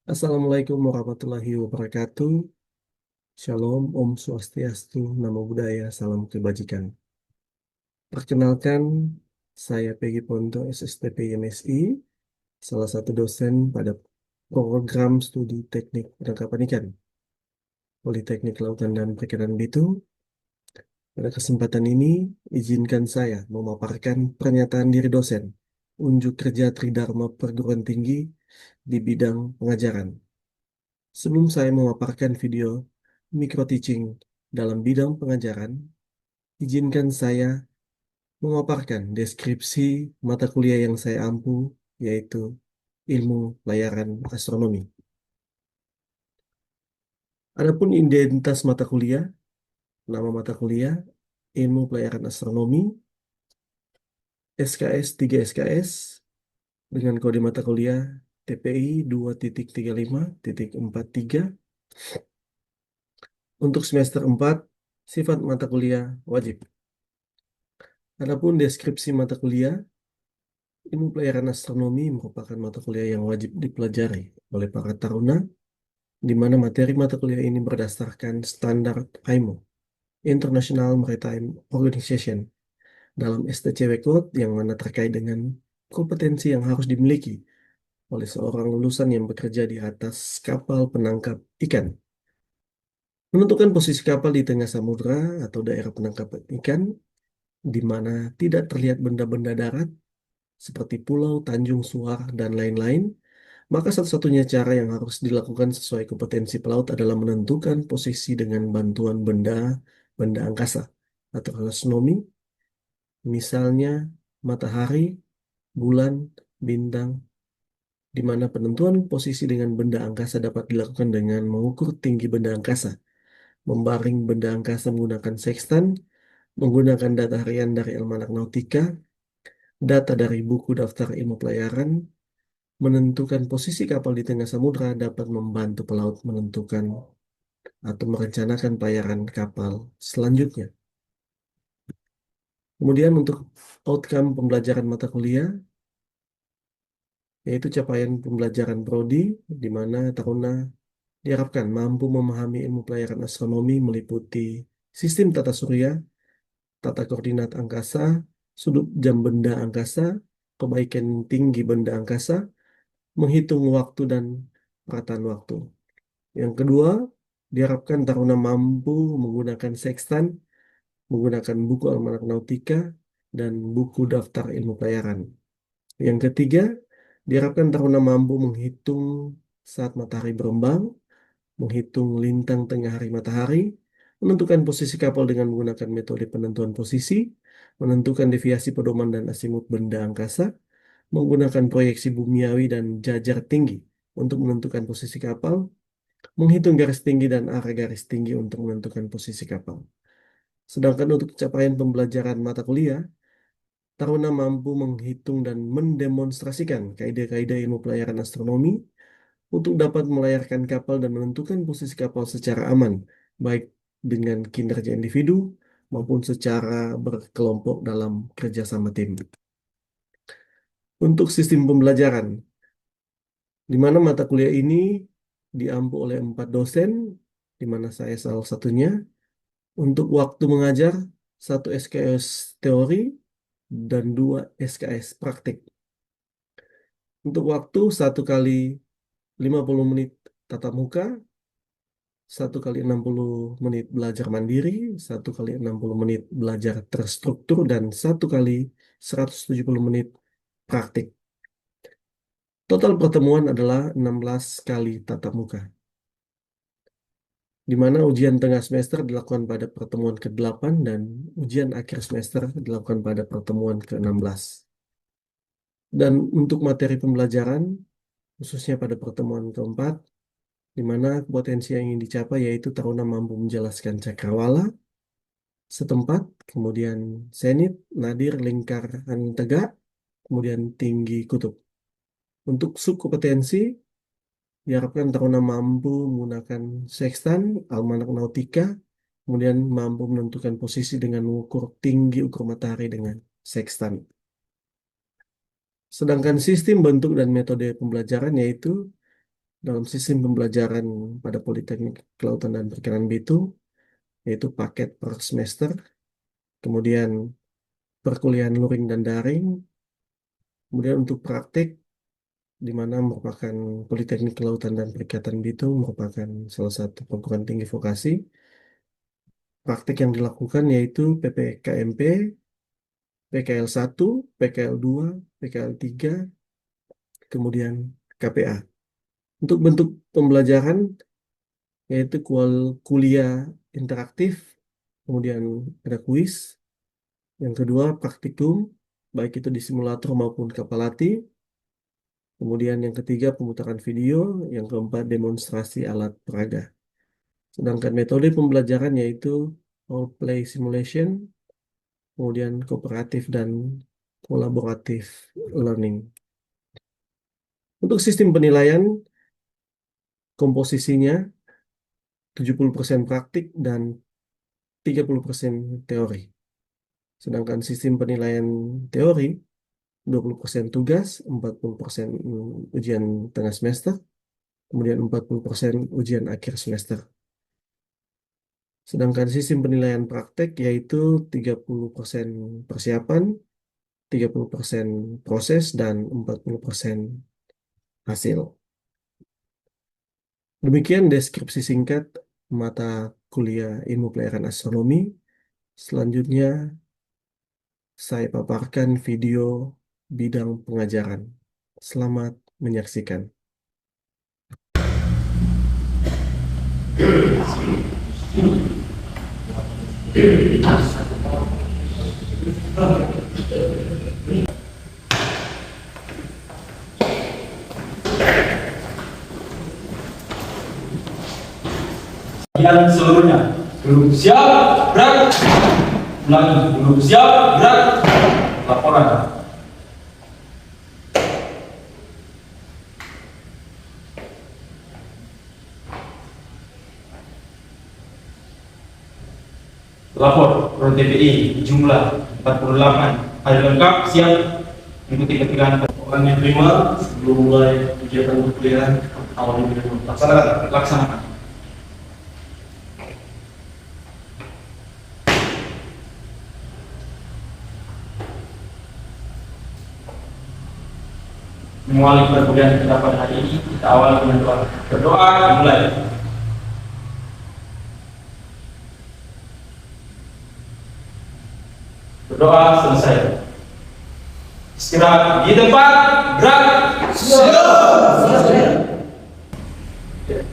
Assalamualaikum warahmatullahi wabarakatuh. Shalom, Om Swastiastu, Namo Buddhaya, Salam Kebajikan. Perkenalkan, saya Peggy Ponto, SSTP MSI, salah satu dosen pada program studi teknik penangkapan ikan, Politeknik Lautan dan Perikanan Bitung. Pada kesempatan ini, izinkan saya memaparkan pernyataan diri dosen, unjuk kerja Tridharma Perguruan Tinggi di bidang pengajaran. Sebelum saya memaparkan video micro teaching dalam bidang pengajaran, izinkan saya memaparkan deskripsi mata kuliah yang saya ampu, yaitu ilmu pelayaran astronomi. Adapun identitas mata kuliah, nama mata kuliah, ilmu pelayaran astronomi, SKS 3 SKS, dengan kode mata kuliah TPI 2.35.43. Untuk semester 4, sifat mata kuliah wajib. Adapun deskripsi mata kuliah, ilmu pelayaran astronomi merupakan mata kuliah yang wajib dipelajari oleh para taruna, di mana materi mata kuliah ini berdasarkan standar IMO, International Maritime Organization, dalam STCW Code yang mana terkait dengan kompetensi yang harus dimiliki oleh seorang lulusan yang bekerja di atas kapal penangkap ikan. Menentukan posisi kapal di tengah samudra atau daerah penangkapan ikan, di mana tidak terlihat benda-benda darat, seperti pulau, tanjung, suar, dan lain-lain, maka satu-satunya cara yang harus dilakukan sesuai kompetensi pelaut adalah menentukan posisi dengan bantuan benda angkasa atau astronomi, misalnya matahari, bulan, bintang, di mana penentuan posisi dengan benda angkasa dapat dilakukan dengan mengukur tinggi benda angkasa, membaring benda angkasa menggunakan sextant, menggunakan data harian dari Almanak Nautika, data dari buku daftar ilmu pelayaran, menentukan posisi kapal di tengah samudra dapat membantu pelaut menentukan atau merencanakan pelayaran kapal selanjutnya. Kemudian untuk outcome pembelajaran mata kuliah, yaitu capaian pembelajaran prodi, di mana taruna diharapkan mampu memahami ilmu pelayaran astronomi meliputi sistem tata surya, tata koordinat angkasa, sudut jam benda angkasa, kebaikan tinggi benda angkasa, menghitung waktu dan perataan waktu. Yang kedua, diharapkan taruna mampu menggunakan sextant, menggunakan buku Almanak Nautika, dan buku daftar ilmu pelayaran. Yang ketiga, diharapkan taruna mampu menghitung saat matahari berembang, menghitung lintang tengah hari matahari, menentukan posisi kapal dengan menggunakan metode penentuan posisi, menentukan deviasi pedoman dan asimut benda angkasa, menggunakan proyeksi bumiawi dan jajar tinggi untuk menentukan posisi kapal, menghitung garis tinggi dan area garis tinggi untuk menentukan posisi kapal. Sedangkan untuk capaian pembelajaran mata kuliah, taruna mampu menghitung dan mendemonstrasikan kaidah-kaidah ilmu pelayaran astronomi untuk dapat melayarkan kapal dan menentukan posisi kapal secara aman, baik dengan kinerja individu maupun secara berkelompok dalam kerjasama tim. Untuk sistem pembelajaran, di mana mata kuliah ini diampu oleh 4 dosen, di mana saya salah satunya. Untuk waktu mengajar, 1 SKS teori dan 2 SKS praktik. Untuk waktu, 1 kali 50 menit tatap muka, 1 kali 60 menit belajar mandiri, 1 kali 60 menit belajar terstruktur, dan 1 kali 170 menit praktik. Total pertemuan adalah 16 kali tatap muka, di mana ujian tengah semester dilakukan pada pertemuan ke-8 dan ujian akhir semester dilakukan pada pertemuan ke-16. Dan untuk materi pembelajaran, khususnya pada pertemuan keempat, di mana potensi yang ingin dicapai yaitu taruna mampu menjelaskan cakrawala setempat, kemudian zenit, nadir, lingkaran tegak, kemudian tinggi kutub. Untuk subkompetensi, diharapkan taruna mampu menggunakan sextant, almanak nautika, kemudian mampu menentukan posisi dengan mengukur tinggi ukur matahari dengan sextant. Sedangkan sistem bentuk dan metode pembelajaran yaitu dalam sistem pembelajaran pada Politeknik Kelautan dan Perikanan Bitung, yaitu paket per semester, kemudian perkuliahan luring dan daring, kemudian untuk praktik, di mana merupakan Politeknik Kelautan dan Perikanan Bitung merupakan salah satu perguruan tinggi vokasi. Praktik yang dilakukan yaitu PPKMP, PKL 1, PKL 2, PKL 3, kemudian KPA. Untuk bentuk pembelajaran yaitu kuliah interaktif, kemudian ada kuis. Yang kedua praktikum, baik itu di simulator maupun kapal latih. Kemudian yang ketiga pemutaran video, yang keempat demonstrasi alat peraga. Sedangkan metode pembelajaran yaitu role play simulation, kemudian kooperatif dan kolaboratif learning. Untuk sistem penilaian, komposisinya 70% praktik dan 30% teori. Sedangkan sistem penilaian teori 20% tugas, 40% ujian tengah semester, kemudian 40% ujian akhir semester. Sedangkan sistem penilaian praktek yaitu 30% persiapan, 30% proses, dan 40% hasil. Demikian deskripsi singkat mata kuliah Ilmu Pelayaran Astronomi. Selanjutnya, saya paparkan video bidang pengajaran. Selamat menyaksikan. Kalian seluruhnya belum siap, gerak. Ulangi, belum siap, gerak. Laporan. Lapor Pro TPI jumlah 48. Hari lengkap siap mengikuti keterangan Orang yang terima sebelum mulai kegiatan perkuliahan awal ini laksanakan. Mengawali perkuliahan kita pada hari ini, kita awali dengan doa. Berdoa, mulai. Berdoa selesai. Istirahat di tempat, gerak.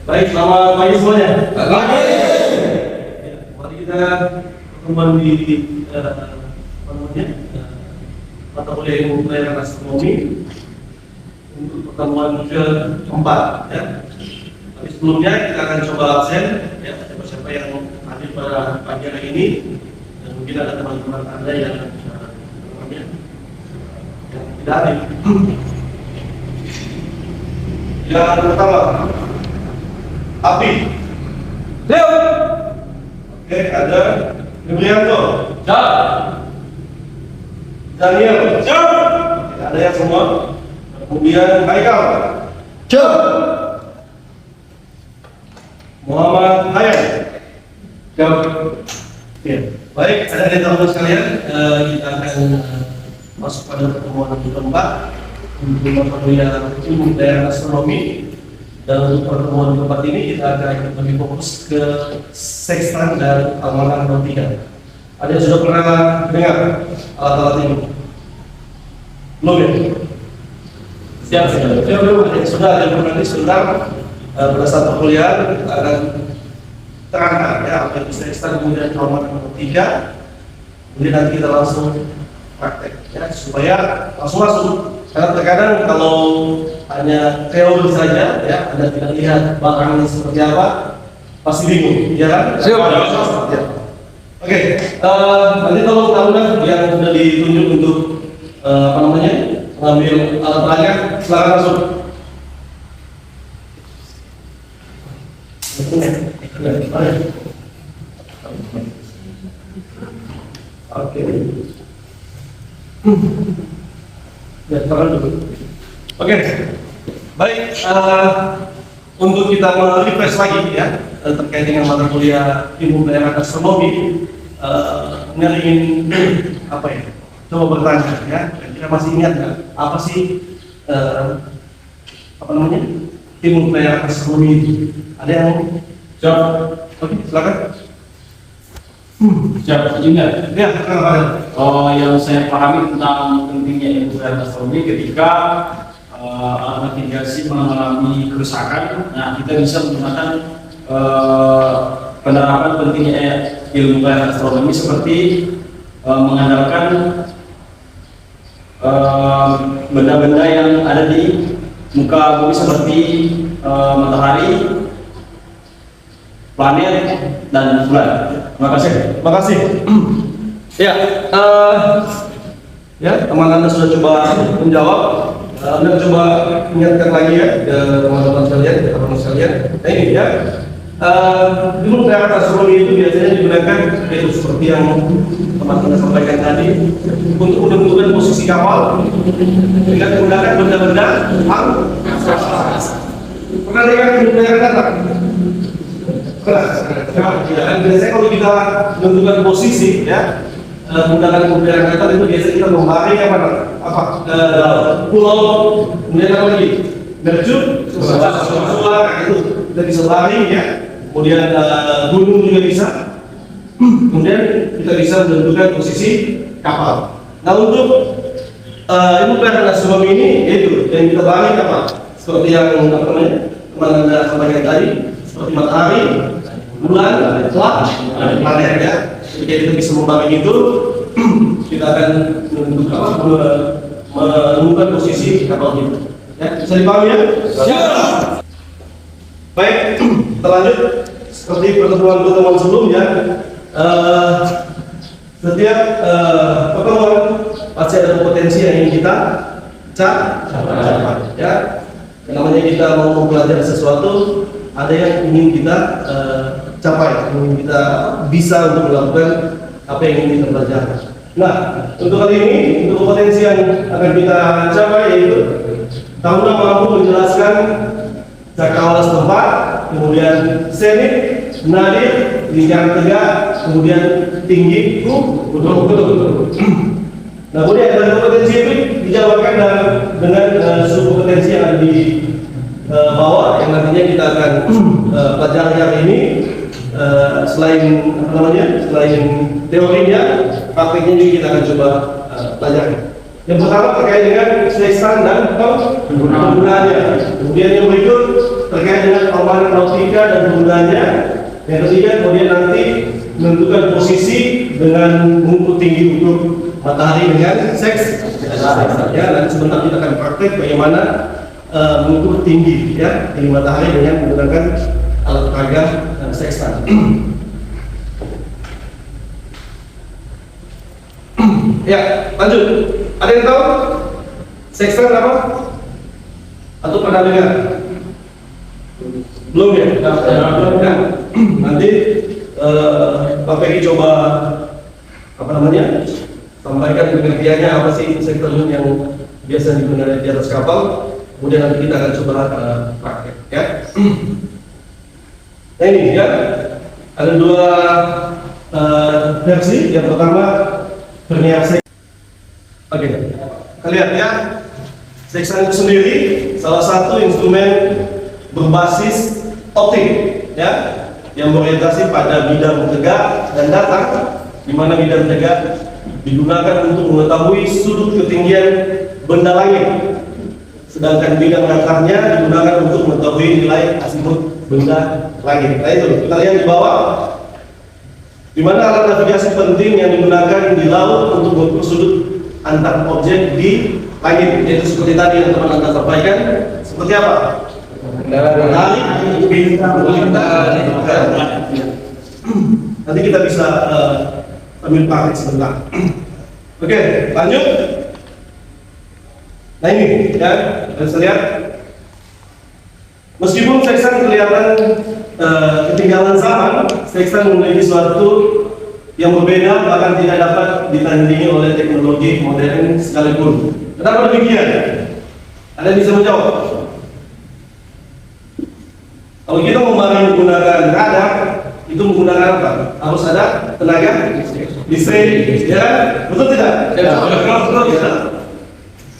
Baik, selamat pagi semuanya. Pagi. Mari kita pertemuan di mata kuliah Ilmu Pelayaran Astronomi untuk pertemuan keempat. Ya. Tapi sebelumnya kita akan coba absen, ya, siapa-siapa yang hadir pada pagi hari ini, dan mungkin ada teman-teman Anda yang tidak hadir. Yang pertama, Api. Siap. Oke, ada Febrianto. Siap. Daniel. Siap. Ada yang semua. Kemudian Haikal. Siap. Muhammad Hayat. Siap. Ya. Baik, ada teman-teman sekalian, kita akan masuk pada pertemuan keempat untuk mata kuliah Ilmu Pelayaran Astronomi. Dan untuk pertemuan keempat ini kita akan lebih fokus ke sextant dan almanac nautika. Ada yang sudah pernah dengar alat-alat ini? Belum ya? Siap. Sudah ada yang nanti sebentar pada saat perkuliahan kita akan terangkan ya apa itu sextant kemudian almanac nautika. Kemudian nanti kita langsung praktek ya supaya langsung masuk. Karena terkadang kalau hanya teori saja, ya Anda tidak lihat barangnya seperti apa, pasti bingung, ya kan? Siap. Oke, nanti tolong tahunan yang sudah ditunjuk untuk mengambil alat peraga, silakan masuk. Oke. Ya, taruh dulu. Oke, baik. untuk kita refresh lagi ya terkait dengan mata kuliah ilmu pelayaran astronomi, ini ingin apa ya? Coba bertanya ya, kita masih ingat nggak apa sih apa namanya ilmu pelayaran astronomi itu? Ada yang jawab? Oke, silakan. Siapa ingat? Ya, silakan. Oh, yang saya pahami tentang pentingnya ilmu pelayaran astronomi ketika alat navigasi mengalami kerusakan, nah kita bisa menggunakan penerapan pentingnya ilmu pelayaran astronomi seperti mengandalkan benda-benda yang ada di muka bumi seperti matahari, planet, dan bulan. Terima kasih. Terima kasih. Ya, ya teman-teman sudah coba menjawab. Anda coba ingatkan lagi ya ke teman-teman sekalian, ke teman-teman sekalian. Nah ini ya, ilmu pelayaran astronomi itu biasanya digunakan itu seperti yang teman-teman sampaikan tadi untuk menentukan posisi kapal dengan menggunakan benda-benda angkasa. Pernah dengar ilmu pelayaran datar? Pernah. Biasanya kalau kita menentukan posisi ya menggunakan pelayaran datar itu biasanya kita membagi apa pulau, kemudian apa lagi Mercu, Suara itu dari sebelahin ya, kemudian gunung juga bisa, kemudian kita bisa menentukan posisi kapal. Nah untuk ilmu pelayaran astronomi ini yaitu yang kita bahas apa? Seperti yang apa namanya teman-teman sampaikan tadi, seperti matahari, bulan, planet ya. Jika kita bisa membagi itu, kita akan menemukan posisi kapal kita. Ya, bisa dipahami ya? Ya. Baik, kita lanjut. Seperti pertemuan-pertemuan sebelumnya, setiap pertemuan pasti ada potensi yang ingin kita capai. Ya, namanya kita mau mempelajari sesuatu, ada yang ingin kita capai, ingin kita bisa untuk melakukan apa yang ingin kita pelajari. Nah, untuk kali ini, untuk potensi yang akan kita capai yaitu Taruna mampu menjelaskan cakrawala setempat, kemudian senit, nadir, lingkaran tegak, kemudian tinggi, betul. Nah, kemudian dari kompetensi itu dijabarkan dengan subkompetensi yang ada di bawah yang nantinya kita akan pelajari hari ini. Selain apa namanya, selain teorinya, praktiknya juga kita akan coba pelajari. Yang pertama terkait dengan seleksi dan penggunaannya. Kemudian yang berikut terkait dengan permainan nautika dan penggunaannya. Yang ketiga kemudian nanti menentukan posisi dengan mengukur tinggi untuk matahari dengan seks. Ya, dan sebentar kita akan praktek bagaimana mengukur tinggi ya tinggi matahari dengan menggunakan alat peraga sextant. Ya, lanjut. Ada yang tahu sextant apa? Atau pernah dengar? Belum ya? Nah, nanti Pak Pegi coba apa namanya? Sampaikan pengertiannya apa sih sextant yang biasa digunakan di atas kapal. Kemudian nanti kita akan coba praktek ya. Nah ini ya, ada dua versi. Yang pertama vernier sextant. Oke, kita lihat ya. Sextant itu sendiri salah satu instrumen berbasis optik ya, yang berorientasi pada bidang tegak dan datar, di mana bidang tegak digunakan untuk mengetahui sudut ketinggian benda langit, sedangkan bidang datarnya digunakan untuk mengetahui nilai azimut benda langit. Nah itu kita lihat di bawah, di mana alat navigasi penting yang digunakan di laut untuk mengukur sudut antar objek di langit, yaitu seperti tadi yang teman Anda sampaikan. Seperti apa? Matahari, bintang, nanti kita bisa ambil praktik sebentar. Oke, lanjut. Nah ini ya, bisa lihat. Meskipun sextant kelihatan ketinggalan zaman, sextant memiliki suatu yang berbeda, bahkan tidak dapat ditandingi oleh teknologi modern sekalipun. Kenapa demikian? Ada yang bisa menjawab? menggunakan radar itu menggunakan apa? Harus ada tenaga listrik, ya kan? Betul tidak? Betul tidak?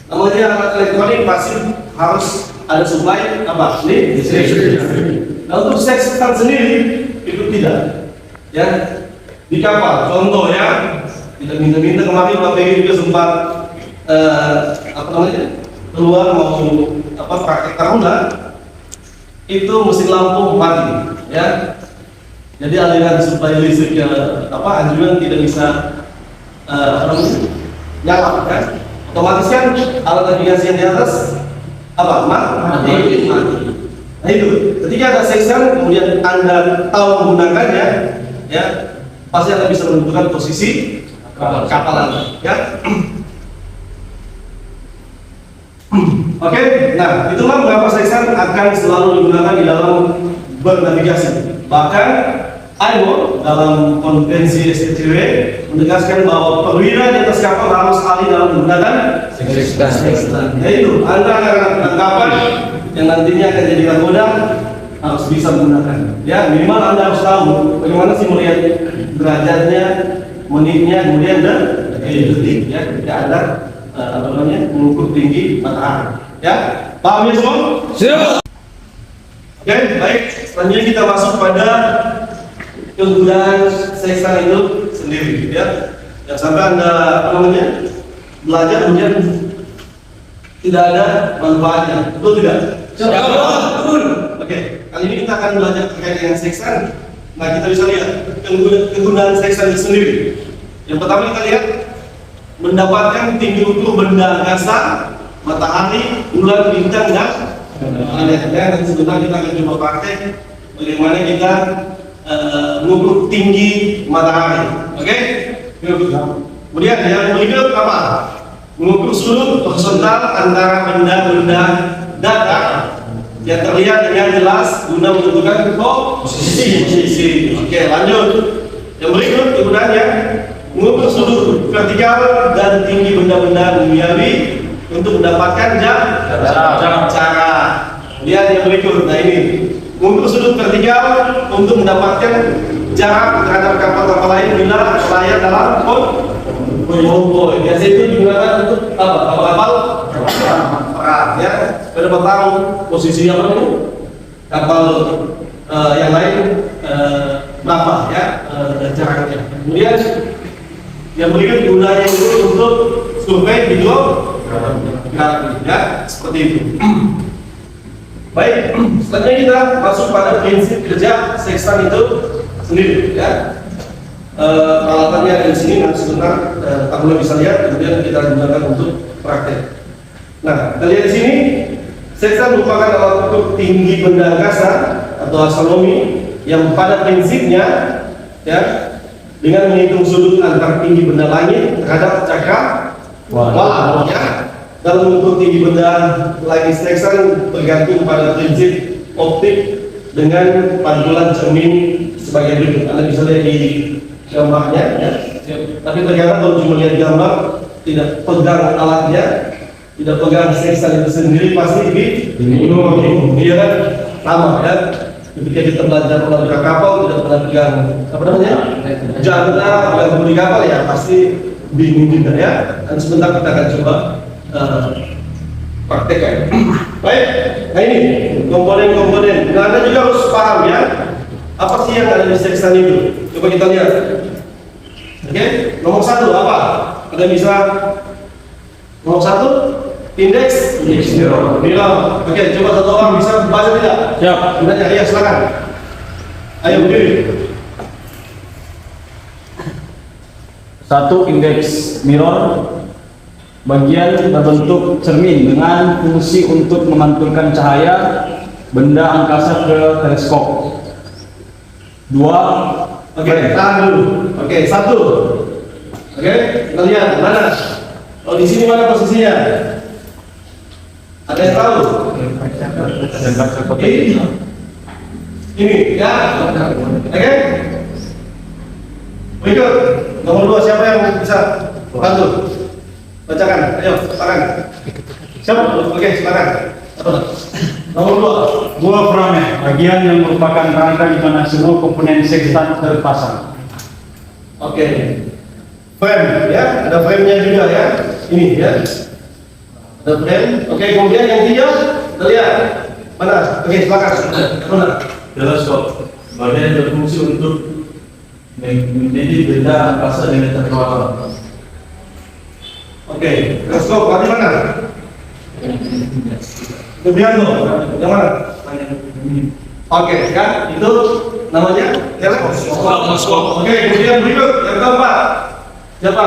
Namanya alat elektronik pasti harus ada supply apa? Listrik. Nah untuk sextant sendiri itu tidak, ya. Di kapal, contoh ya, kita minta kemarin Pak Pegi juga sempat apa namanya keluar mau apa praktek taruna, itu mesin lampu mati, ya. Jadi aliran suplai listriknya apa anjuran tidak bisa apa namanya nyala, kan? Otomatis kan alat navigasi yang di atas apa mati. Nah itu ketika ada sextant kemudian Anda tahu menggunakannya, ya pasti Anda bisa menentukan posisi kapal Anda, ya. Oke, nah itulah mengapa sextant akan selalu digunakan di dalam bernavigasi. Bahkan IMO dalam konvensi STCW menegaskan bahwa perwira di atas kapal harus ahli dalam menggunakan sextant. Yaitu Anda akan kapal yang nantinya akan jadi nakoda harus bisa menggunakan. Ya minimal Anda harus tahu bagaimana sih melihat derajatnya, menitnya, kemudian detik, ya tidak ada apa namanya mengukur tinggi matahari. Ya, paham ya semua? Siap. Oke, baik. Selanjutnya kita masuk pada kegunaan sextant itu sendiri, ya. Jangan sampai Anda apa namanya belajar kemudian tidak ada manfaatnya, betul tidak? Betul. Oke, kali ini kita akan belajar terkait dengan sextant. Nah, kita bisa lihat kegunaan sextant itu sendiri. Yang pertama kita lihat mendapatkan tinggi ukur benda angkasa, matahari, bulan, bintang, dan planet. Ya, nanti sebentar kita akan coba praktek bagaimana kita mengukur tinggi matahari. Oke? Kemudian yang berikut apa? Mengukur sudut horizontal antara benda-benda datar yang terlihat dengan jelas guna menentukan posisi. Oke, lanjut. Yang berikut kegunaannya mengukur sudut vertikal dan tinggi benda-benda duniawi untuk mendapatkan cara. Lihat yang berikut. Nah ini mengukur sudut vertikal untuk mendapatkan jarak terhadap kapal-kapal lain bila layar dalam konvoy. Biasa itu digunakan untuk apa? Kapal perang, ya. Pada tahu posisi apa itu kapal yang lain berapa, ya jaraknya. Kemudian yang berikut gunanya itu untuk survei hidrografi, ya seperti itu. Baik, selanjutnya kita masuk pada prinsip kerja sextant itu sendiri, ya. Peralatannya ada di sini, nanti sebentar Tabula bisa lihat, kemudian kita gunakan untuk praktek. Nah, kita lihat di sini, sextant merupakan alat ukur tinggi benda angkasa atau astronomi yang pada prinsipnya, ya, dengan menghitung sudut antar tinggi benda langit terhadap cakrawala, ya. Dalam mengukur tinggi benda langit sextant bergantung pada prinsip optik dengan pantulan cermin sebagai berikut. Anda bisa lihat di gambarnya, ya. Tapi ternyata kalau cuma lihat gambar, tidak pegang alatnya, tidak pegang sextant itu sendiri, pasti bingung, iya kan? Sama, ya. Ketika kita belajar melalui kapal, tidak pernah pegang apa namanya janda, pegang kemudi kapal, ya pasti bingung juga, ya. Dan sebentar kita akan coba praktekkan. Baik, nah ini komponen-komponen. Nah, Anda juga harus paham, ya, apa sih yang ada di sextant itu. Coba kita lihat. Oke, nomor satu apa? Anda bisa nomor satu indeks nilai. Oke, coba satu orang bisa baca tidak? Siap. Gunanya, ya silakan. Ayo berdiri. Satu, indeks mirror, bagian berbentuk cermin dengan fungsi untuk memantulkan cahaya benda angkasa ke teleskop. Dua, Oke, tahan dulu. Oke, satu. Oke, kita lihat mana? Oh, di sini mana posisinya? Ada yang tahu? Ini, ya. Oke. Berikut, nomor 2 siapa yang bisa bantu? Bacakan, ayo, tangan. Siapa? Oke, silakan. Nomor 2. Buah frame, bagian yang merupakan rangka di mana semua komponen sextant terpasang. Oke. Frame ya, ada frame-nya juga ya. Ini ya. Ada frame. Oke, kemudian yang ketiga, kita lihat. Mana? Oke, silakan. Mana? Teleskop bagian berfungsi untuk menjadi benda angkasa dengan terkuat. Oke, teleskop berarti mana? Kemudian tuh, yang mana? Oke, kan? Itu namanya teleskop. Oke, kemudian berikut yang keempat. Siapa?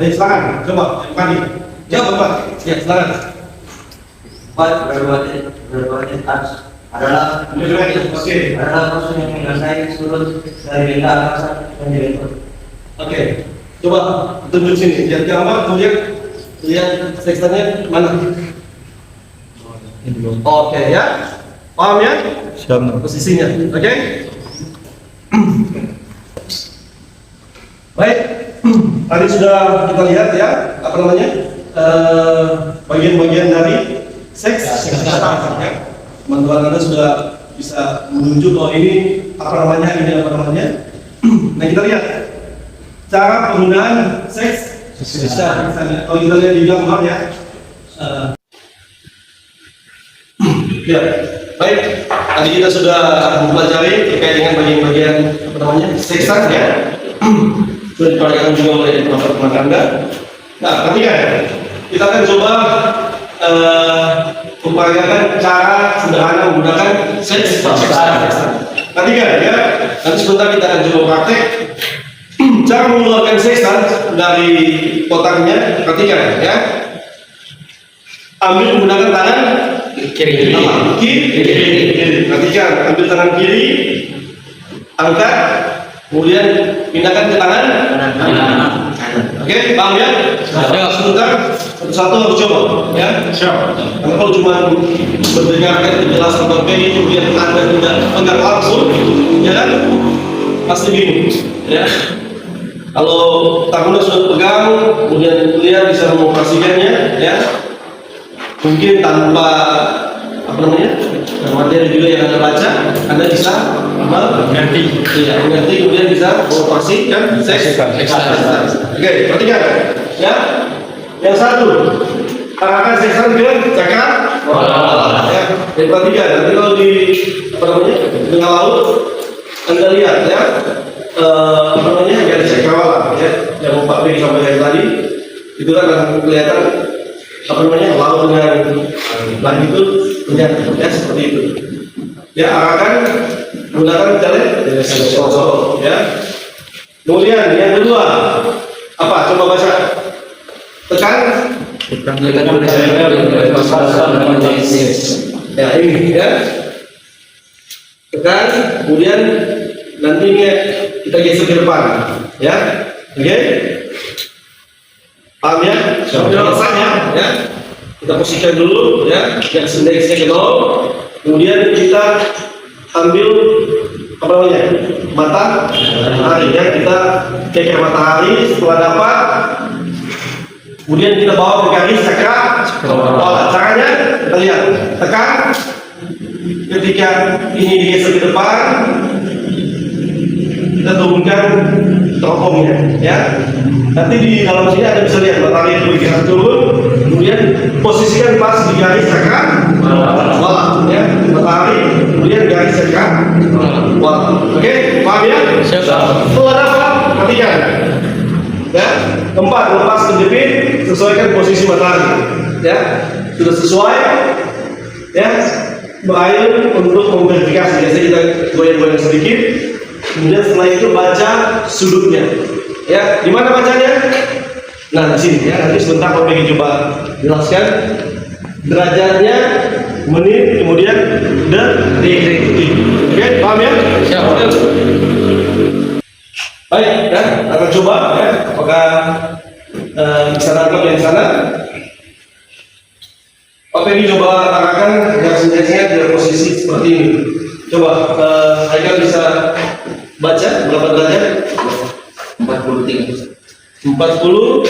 Ayo silakan, coba yang tadi. Yang keempat. Ya, silakan. Berbagai tas adalah Oke. proses yang menyelesaikan seluruh dari benda angkasa menjadi bentuk. Oke, coba tunjuk sini. Yang gambar, kemudian lihat sextantnya mana? Oke ya, paham ya? Siap. Posisinya, oke? Baik, tadi sudah kita lihat ya, apa namanya? Bagian-bagian dari seks ya. Teman-teman Anda sudah bisa menunjuk oh ini apa namanya, ini apa namanya. Nah kita lihat cara penggunaan seks. Kalau kita lihat di gambar ya. Ya, baik. Tadi kita sudah mempelajari terkait dengan bagian-bagian apa namanya seksan ya. Sudah dipelajari juga oleh teman-teman Anda. Nah, perhatikan. Kita akan coba upayakan cara sederhana menggunakan seksan. Perhatikan ya. Nanti sebentar kita akan coba praktek cara mengeluarkan seksan dari kotaknya. Perhatikan ya. Ambil menggunakan tangan kiri. Perhatikan, ambil tangan kiri, angkat, kemudian pindahkan ke tangan kanan. Oke, paham ya? Sebentar, satu-satu harus coba, ya. Karena kalau cuma mendengarkan penjelasan bagai kemudian Anda tidak pegang langsung, ya kan? Pasti bingung, ya. Kalau tangannya sudah pegang, kemudian kalian bisa mengoperasikannya, ya. Mungkin tanpa apa namanya materi juga yang Anda baca, Anda bisa mengerti, ya, mengerti kemudian bisa mengoperasi kan seks. Oke, perhatikan ya. Yang satu, arahkan seksan ke cakar. Ya, perhatikan. Nanti kalau di apa namanya tengah laut, Anda lihat ya apa namanya garis cakrawala ya, yang 4 B sampai yang tadi itu kan akan kelihatan apa namanya laut dengan langit itu menyatu ya seperti itu ya. Arahkan menggunakan teleskop ya. Kemudian yang kedua apa, coba baca, tekan ya, ini ya, tekan, kemudian nanti kita geser ke depan ya. Oke, paham ya? Rasanya ya. Kita posisikan dulu ya, yang indeksnya ke 0. Kemudian kita ambil apa namanya? Matahari ya, kita keker matahari. Setelah dapat, kemudian kita bawa ke garis cakrawala. Caranya kita lihat, tekan. Ketika ini digeser ke depan, kita turunkan teropongnya ya. Nanti di dalam sini Anda bisa lihat matahari itu bergerak turun, kemudian posisikan pas di garis cakrawala ya, matahari kemudian garis cakrawala. Oke, paham ya? Setelah dapat, perhatikan ya. Keempat, lepas kejepit, sesuaikan posisi matahari ya. Sudah sesuai ya, berakhir untuk memverifikasi. Biasanya kita goyang-goyang sedikit, kemudian setelah itu baca sudutnya ya. Di mana bacanya? Nah, di sini ya. Nanti sebentar Pak pengen coba jelaskan derajatnya, menit, kemudian detik. Oke, paham ya? Siap. Baik ya, akan coba ya. Apakah bisa nangkep yang sana? Oke, ini coba arahkan garis-garisnya di posisi seperti ini. Coba Haikal bisa baca berapa derajat? 43. 40.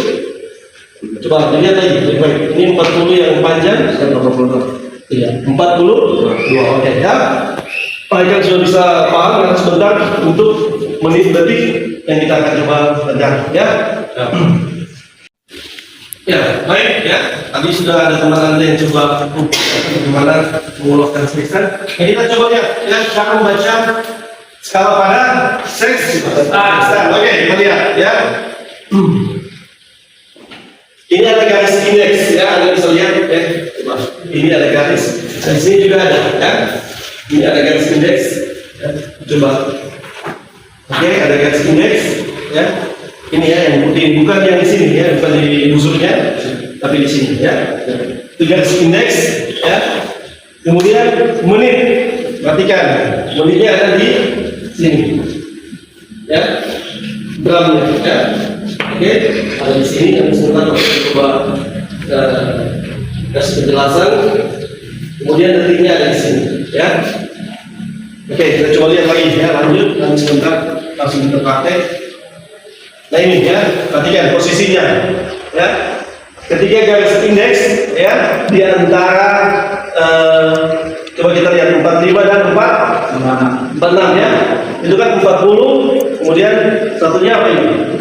Coba Coba dilihat lagi, baik. Ini 40 yang panjang, 42. Iya, 42. Oke ya. Kalian sudah bisa paham dan sebentar untuk menit detik yang kita akan coba pelajari ya. Ya, baik ya. Tadi sudah ada teman Anda yang coba bagaimana mengulangkan sextant. Kita coba lihat ya, kita akan baca skala pada sextant. Oke, kita lihat ya. Ini ada garis indeks ya, Anda bisa lihat ya. Coba. Ini ada garis. Dan sini juga ada ya. Ini ada garis indeks. Ya. Coba. Oke, ada garis indeks ya. Ini ya yang putih, bukan yang di sini ya, bukan di busurnya, tapi di sini ya. Itu garis indeks ya. Kemudian menit. Perhatikan, menitnya ada di sini. Ya. Gramnya ya. Oke, ada di sini. Kami sebentar coba kasih penjelasan. Kemudian detiknya ada di sini, ya. Oke, kita coba lihat lagi ya. Lanjut, kami sebentar langsung kita praktek. Nah ini ya, perhatikan posisinya, ya. Ketika garis indeks, ya, di antara coba kita lihat 45 dan 46 ya. Itu kan 40, kemudian satunya apa ini?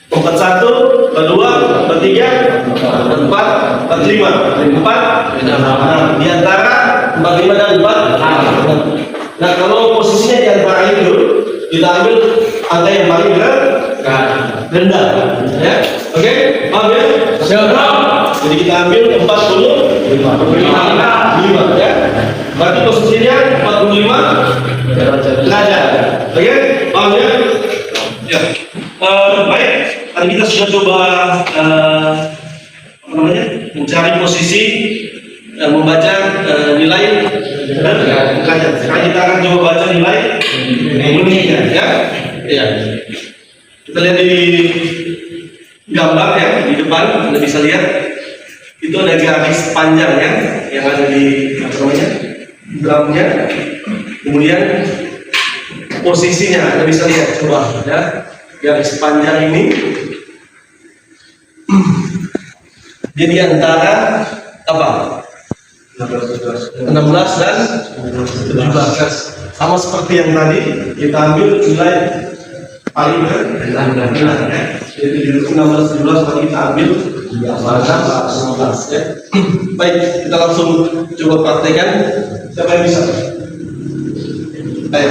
41, 42, 43, 44, 45, 4. Nah, di antara 45 dan 4. Nah, kalau posisinya di antara itu, kita ambil angka yang paling rendah, ya. Oke, paham ya? Jadi kita ambil 45, ya. Berarti posisinya 45 derajat. Oke, paham ya? Ya. Baik, tadi kita sudah coba mencari posisi, membaca nilai derajat. Sekarang kita akan coba baca nilai menitnya, ya. Ya. Kita lihat di gambar ya, di depan Anda bisa lihat itu ada garis panjang ya, yang ada di gramnya. Kemudian posisinya Anda bisa lihat, coba ya. Garis panjang ini dia di antara apa? 16 dan 17. Sama seperti yang tadi, kita ambil nilai paling rendah ya. Jadi di 16 17 maka kita ambil 19 ya. Baik, kita langsung coba praktekkan. Siapa yang bisa? Ayo.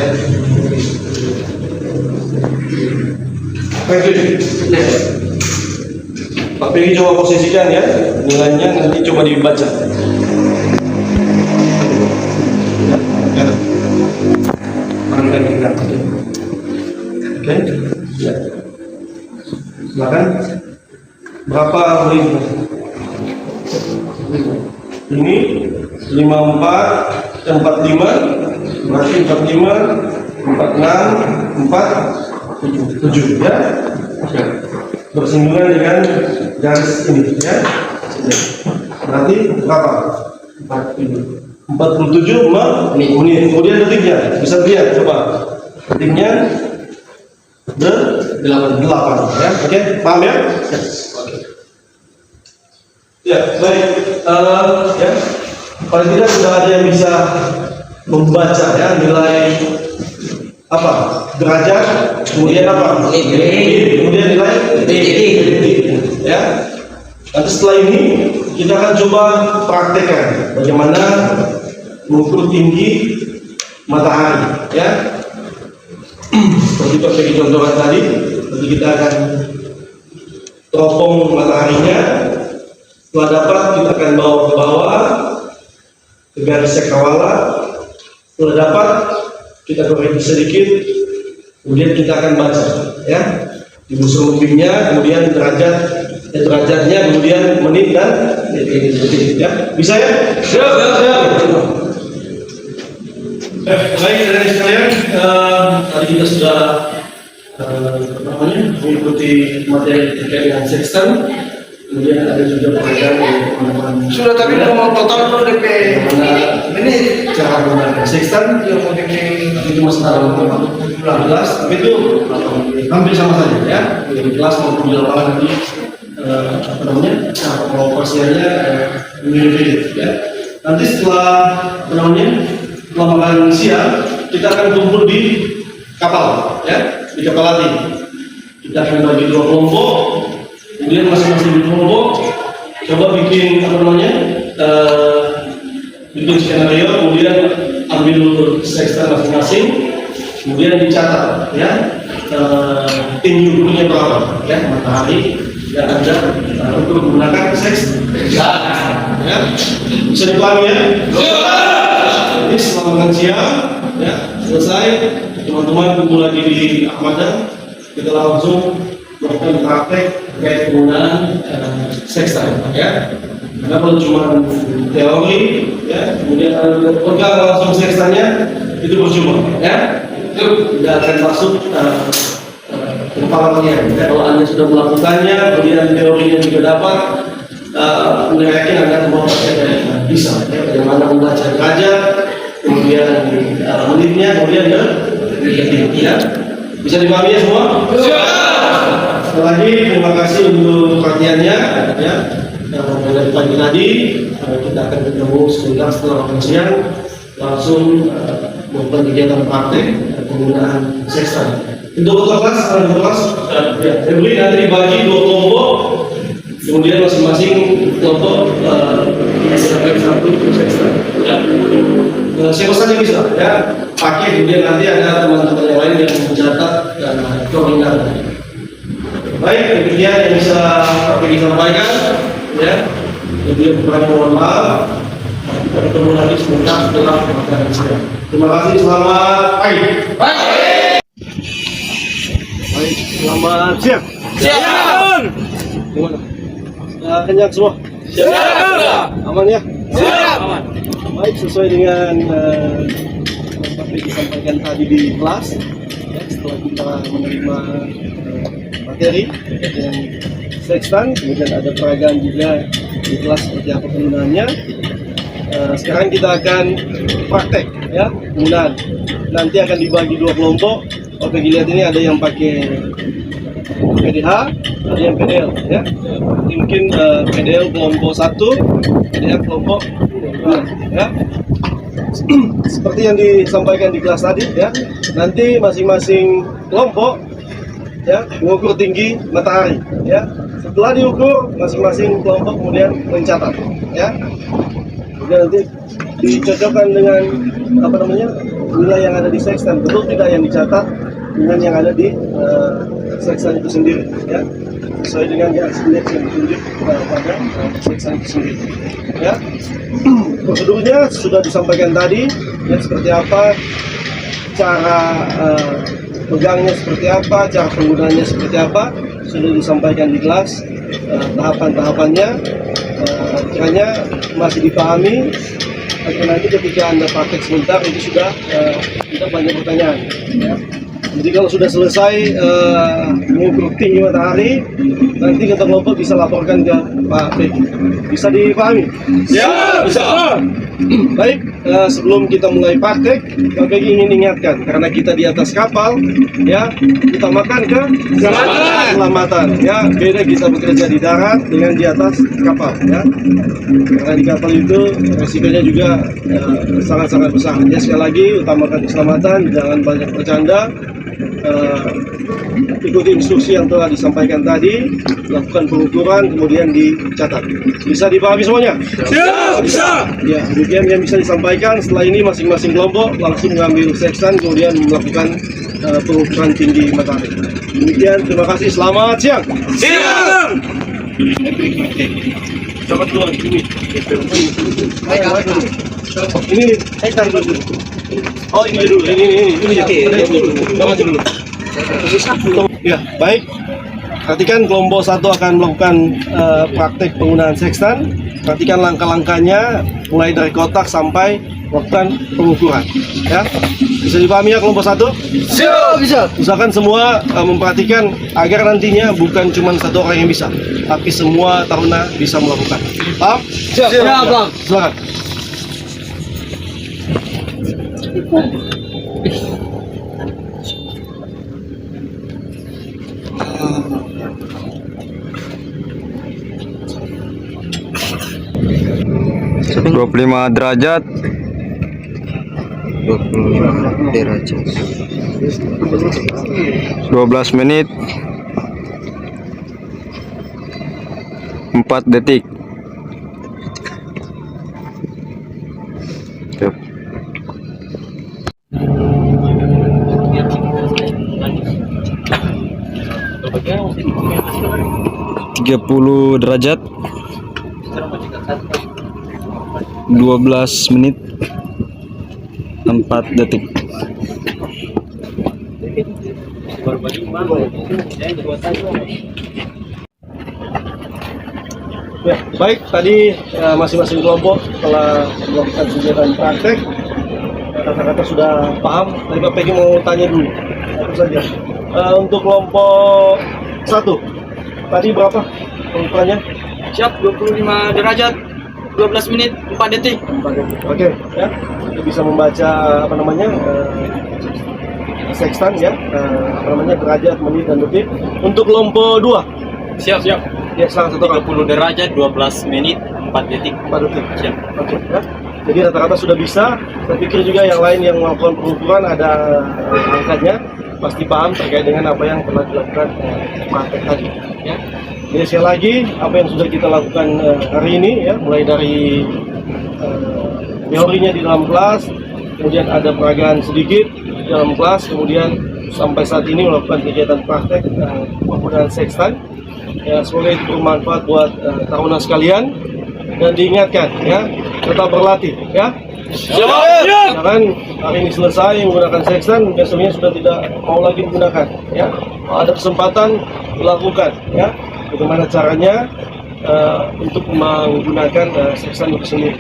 Baik, Pak Pegi coba posisikan ya, nilainya nanti coba dibaca. Ya. Angkat kita. Oke, ya. Silakan. Berapa menit? Ini 54, 45, berarti 45, 46, 47 ya. Oke. Bersinggungan dengan garis ini ya. Berarti berapa? 47 menit. Kemudian detiknya bisa lihat, coba detiknya 8 ya. Oke, paham ya? Ya, baik. Ya, paling tidak sudah ada yang bisa membaca ya nilai apa? Derajat, kemudian apa? Kemudian nilai detik. Ya. Nanti setelah ini kita akan coba praktekkan bagaimana mengukur tinggi matahari, ya. Seperti sebagai contohan tadi, nanti kita akan teropong mataharinya. Setelah dapat, kita akan bawa ke bawah ke garis cakrawala. Setelah dapat, kita koreksi sedikit, kemudian kita akan baca, ya, di busur lumbingnya, kemudian derajatnya, kemudian menit dan detik, ya. Bisa ya? Siap. Baik, dari sekalian, tadi kita sudah mengikuti materi terkait dengan sextant. Kemudian ada juga pengajaran dari teman-teman. Sudah, tapi mau total dulu DP Ini cara menggunakan sextant yang itu masih dalam 15, tapi itu hampir sama saja ya. Di kelas maupun di lapangan nanti apa namanya operasinya mirip-mirip ya. Nanti setelah apa namanya setelah makan siang kita akan kumpul di kapal ya, di kapal latih. Kita akan bagi 2 kelompok, kemudian masing-masing kelompok coba bikin apa namanya bikin skenario, kemudian ambil sextant masing-masing, kemudian dicatat ya tinggi ukurnya berapa ya matahari yang ada untuk menggunakan seks ya. Bisa dipahami ya? Jadi setelah makan siang ya selesai, teman-teman kumpul lagi di Ahmadan, kita langsung melakukan praktek terkait penggunaan sextant ya. Karena kalau cuma teori ya kemudian pegang langsung sextantnya itu percuma ya, itu tidak akan masuk ke kepala kalian ya. Kalau Anda sudah melakukannya kemudian teorinya juga dapat, saya yakin Anda semua pasti akan bisa ya, bagaimana membaca raja, kemudian menitnya, kemudian ya. Bisa dipahami ya semua? Sekali lagi terima kasih untuk perhatiannya ya. Dari pagi tadi kita akan ketemu sebentar setelah makan siang, langsung melakukan kegiatan praktek penggunaan sextant. Untuk kelas ya, Febri nanti dibagi 2 kelompok, kemudian masing-masing kelompok sampai 1 sextant. Ya. Siapa saja bisa ya pakai, kemudian nanti ada teman-teman yang lain yang mencatat dan koordinat. Baik, demikian yang bisa kami sampaikan ya. Jadi mohon maaf, kita ketemu lagi sebentar setelah makan siang. Terima kasih, selamat pagi. Baik, selamat siang. Siang. Gimana? Kenyang semua? Siang. Aman ya? Siap. Baik, sesuai dengan apa yang disampaikan tadi di kelas ya, setelah kita menerima materi terkait dengan sextant, kemudian ada peragaan juga di kelas seperti apa penggunaannya. Sekarang kita akan praktek ya penggunaan. Nanti akan dibagi 2 kelompok. Oke, lihat ini ada yang pakai PDH, ada yang PDL ya. Mungkin PDL kelompok 1, PDH kelompok 2 ya. Seperti yang disampaikan di kelas tadi ya. Nanti masing-masing kelompok ya mengukur tinggi matahari ya. Setelah diukur, masing-masing kelompok kemudian mencatat ya. Kemudian nanti dicocokkan dengan apa namanya nilai yang ada di sextant, betul tidak yang dicatat dengan yang ada di sextant itu sendiri ya, sesuai dengan indeks yang ditunjuk pada sextant itu sendiri ya. Prosedurnya sudah disampaikan tadi ya, seperti apa cara pegangnya, seperti apa cara penggunaannya, seperti apa sudah disampaikan di kelas. Tahapan-tahapannya kiranya masih dipahami, agar nanti ketika Anda praktek sebentar itu sudah tidak banyak pertanyaan ya. Jadi kalau sudah selesai mengukur tinggi matahari, nanti ketua kelompok bisa laporkan ke Pak Pegi. Bisa dipahami? Ya, bisa. Baik, sebelum kita mulai praktek, Pak Pegi ingin ingatkan, karena kita di atas kapal, ya, utamakan keselamatan. Ya, beda kita bekerja di darat dengan di atas kapal, ya. Karena di kapal itu resikonya juga sangat-sangat besar. Ya, sekali lagi utamakan keselamatan, jangan banyak bercanda. Ikuti instruksi yang telah disampaikan tadi, lakukan pengukuran, kemudian dicatat. Bisa dipahami semuanya? Siap, bisa. Ya, demikian yang bisa disampaikan. Setelah ini masing-masing kelompok langsung mengambil sextant, kemudian melakukan pengukuran tinggi matahari. Demikian, terima kasih. Selamat siang. Siang. Coba keluar ini. Ini tarik dulu. Oh, ini dulu. Ini ya. Maju dulu. Ya, baik. Perhatikan kelompok 1 akan melakukan praktek penggunaan sextant. Perhatikan langkah-langkahnya mulai dari kotak sampai melakukan pengukuran. Ya, bisa dipahami ya kelompok 1? Siap, bisa. Usahakan semua memperhatikan agar nantinya bukan cuma satu orang yang bisa, tapi semua taruna bisa melakukan. Paham? Siap, Bang. Silakan. 25 derajat. 25 derajat. 12 menit 4 detik. Tuh. Tiga puluh derajat 12 menit 4 detik. Ya, baik, tadi masing-masing kelompok telah melakukan kegiatan praktek. Kata-kata sudah paham. Tadi Pak Peggy mau tanya dulu, apa saja. Untuk kelompok 1, tadi berapa pengukurannya? Siap, 25 derajat 12 menit 4 detik. Oke, ya. Kita bisa membaca apa namanya sextant ya, apa namanya derajat, menit dan detik. Untuk kelompok 2, Siap. ya salah satu 30 derajat 12 menit 4 detik. 4 detik. Siap. Oke, ya. Jadi rata-rata sudah bisa. Saya pikir juga yang lain yang melakukan pengukuran ada angkanya, pasti paham terkait dengan apa yang telah dilakukan praktek tadi. Ya. Jadi sekali lagi apa yang sudah kita lakukan hari ini ya, mulai dari teorinya di dalam kelas, kemudian ada peragaan sedikit di dalam kelas, kemudian sampai saat ini melakukan kegiatan praktek penggunaan sextant. Ya, semoga itu bermanfaat buat taruna sekalian dan diingatkan ya, tetap berlatih ya. Jangan hari ini selesai menggunakan sextant, besoknya sudah tidak mau lagi menggunakan ya. Kalau ada kesempatan lakukan ya. Bagaimana caranya untuk menggunakan sextant itu sendiri.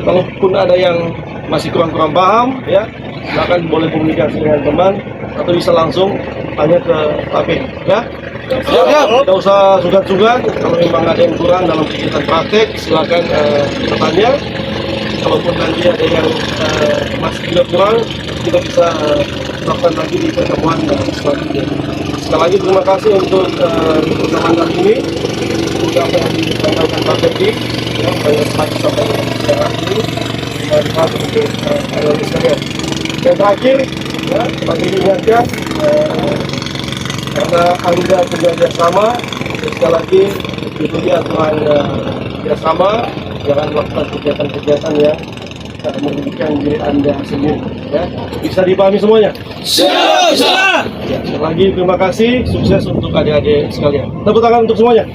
Kalaupun ada yang masih kurang-kurang paham ya, silakan boleh komunikasi dengan teman atau bisa langsung tanya ke Pak Peggy ya. Tidak usah sugat-sugat. Kalau memang ada yang kurang dalam kegiatan praktek, silakan bertanya. Kalaupun nanti ada yang masih juga kurang, kita bisa lakukan lagi di pertemuan selanjutnya. Sekali lagi terima kasih untuk kebersamaan kali ini. Semoga apa yang disampaikan Pak Peggy ya, saya sampai sekarang ini bermanfaat untuk kalian sekalian. Dan terakhir, ya, Pak Peggy ingatkan karena Anda bekerja sama, sekali lagi ikuti aturan kerjasama, jangan melakukan kegiatan-kegiatan yang merugikan diri Anda sendiri. Ya. Bisa dipahami semuanya? Siap. Ya, sekali lagi terima kasih, sukses untuk adik-adik sekalian. Tepuk tangan untuk semuanya.